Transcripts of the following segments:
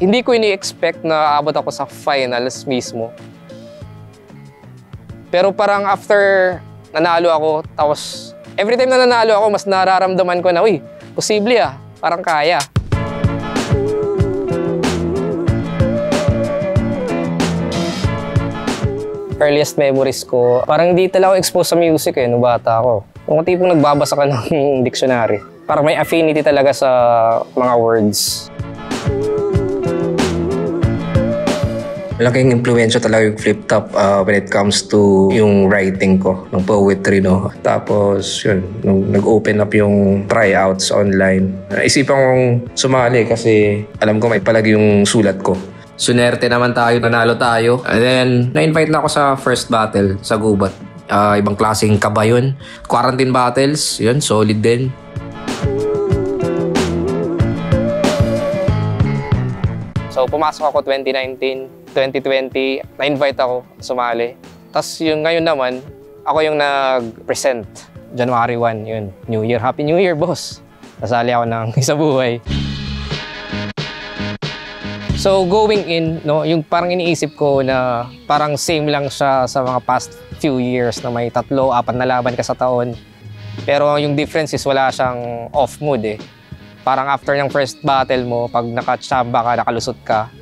Hindi ko ini-expect na aabot ako sa finals mismo. Pero parang after nanalo ako, tapos every time na nanalo ako, mas nararamdaman ko na, uy, posible parang kaya. Earliest memories ko, parang hindi talaga ako exposed sa music nung bata ako. Yung tipong nagbabasa ka ng dictionary. Parang may affinity talaga sa mga words. Malaking impluwensya talaga yung Flip Top when it comes to yung writing ko, ng poetry, no? Tapos, yun, nung nag-open up yung tryouts online, isipan kong sumali kasi alam ko may palagi yung sulat ko. Sunerte naman tayo, nanalo tayo. And then, na-invite na ako sa first battle sa Gubat. Ibang klaseng kaba yun. Quarantine battles, yun, solid din. So, pumasok ako 2019. 2020, na-invite ako sumali. Tapos yung ngayon naman, ako yung nag-present. January 1, yun. New Year. Happy New Year, boss! Nasali ako ng Isa Buhay. So going in, no, yung parang iniisip ko na parang same lang siya sa mga past few years na may 3, 4 na laban ka sa taon. Pero yung difference is wala siyang off mood Parang after ng first battle mo, pag nakachamba ka, nakalusot ka,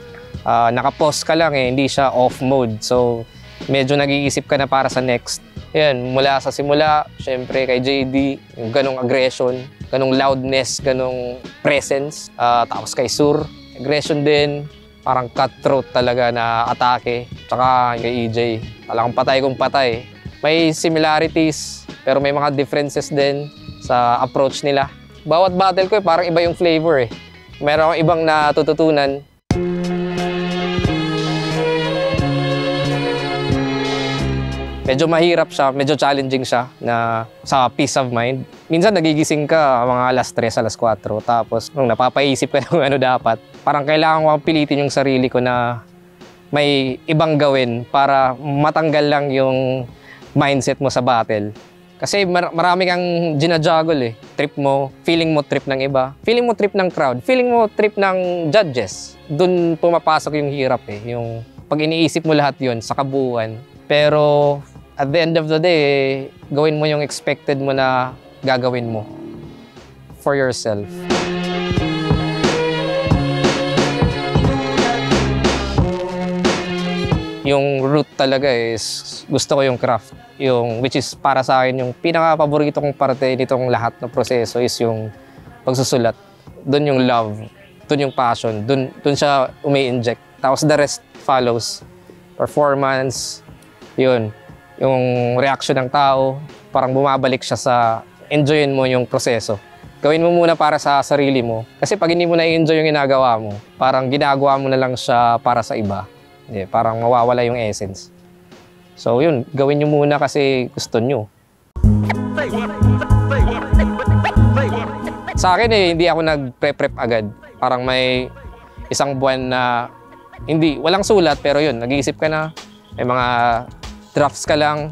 naka-pause ka lang hindi siya off mode. So, medyo nag-iisip ka na para sa next. Yan, mula sa simula, syempre kay JD, yung ganong aggression, ganong loudness, ganong presence. Tapos kay Sur, aggression din, parang cutthroat talaga na atake. Tsaka kay EJ, talagang patay kung patay. May similarities, pero may mga differences din sa approach nila. Bawat battle ko parang iba yung flavor Meron akong ibang natututunan. Medyo mahirap siya, medyo challenging siya na sa peace of mind. Minsan nagigising ka mga alas 3, alas 4, tapos nung napapaisip ka kung ano dapat, parang kailangan ko pilitin yung sarili ko na may ibang gawin para matanggal lang yung mindset mo sa battle. Kasi marami kang ginajuggle Trip mo, feeling mo trip ng iba, feeling mo trip ng crowd, feeling mo trip ng judges. Doon pumapasok yung hirap yung pag iniisip mo lahat yun sa kabuuan. Pero at the end of the day, gawin mo yung expected mo na gagawin mo for yourself. Yung root talaga is gusto ko yung craft. Which is para sa akin yung pinaka-paborito kong parte nitong lahat ng proseso is yung pagsusulat. Doon yung love, doon yung passion, doon siya umi-inject. Tapos the rest follows. Performance, yun. Yung reaction ng tao, parang bumabalik siya sa enjoyin mo yung proseso. Gawin mo muna para sa sarili mo. Kasi pag hindi mo na-enjoy yung ginagawa mo, parang ginagawa mo na lang siya para sa iba. Parang mawawala yung essence. So yun, gawin nyo muna kasi gusto nyo. Sa akin hindi ako nag-prep agad. Parang may isang buwan na walang sulat, pero yun, nag-iisip ka na. May mga drafts ka lang.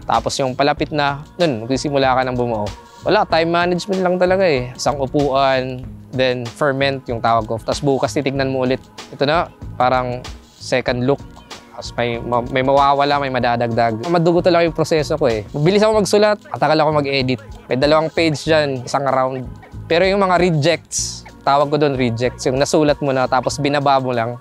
Tapos yung palapit na, nun, magsisimula ka ng bumuo. Wala, time management lang talaga Isang upuan, then ferment yung tawag ko. Tapos bukas titignan mo ulit. Ito na, parang second look. Tapos may mawawala, may madadagdag. Madugo talaga yung proseso ko Mabilis ako magsulat, matagal ako mag-edit. May 2 page dyan, isang round. Pero yung mga rejects, tawag ko doon rejects, yung nasulat mo na tapos binaba mo lang.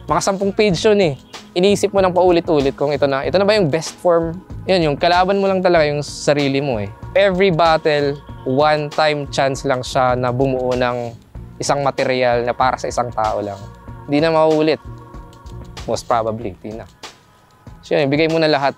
Mga 10 page yun Iniisip mo nang paulit-ulit kung ito na ba yung best form. Yun, yung kalaban mo lang talaga yung sarili mo Every battle, one-time chance lang siya na bumuo ng isang material na para sa isang tao lang. Hindi na mauulit. Most probably, hindi na. So yun, ibigay mo na lahat.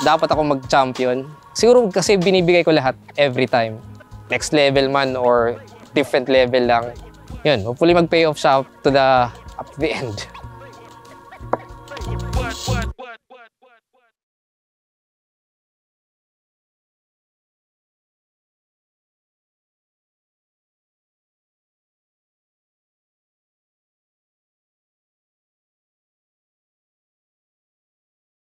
Dapat ako mag-champion. Siguro kasi binibigay ko lahat every time. Next level man or different level lang. Yun, hopefully mag-pay off siya up to the end.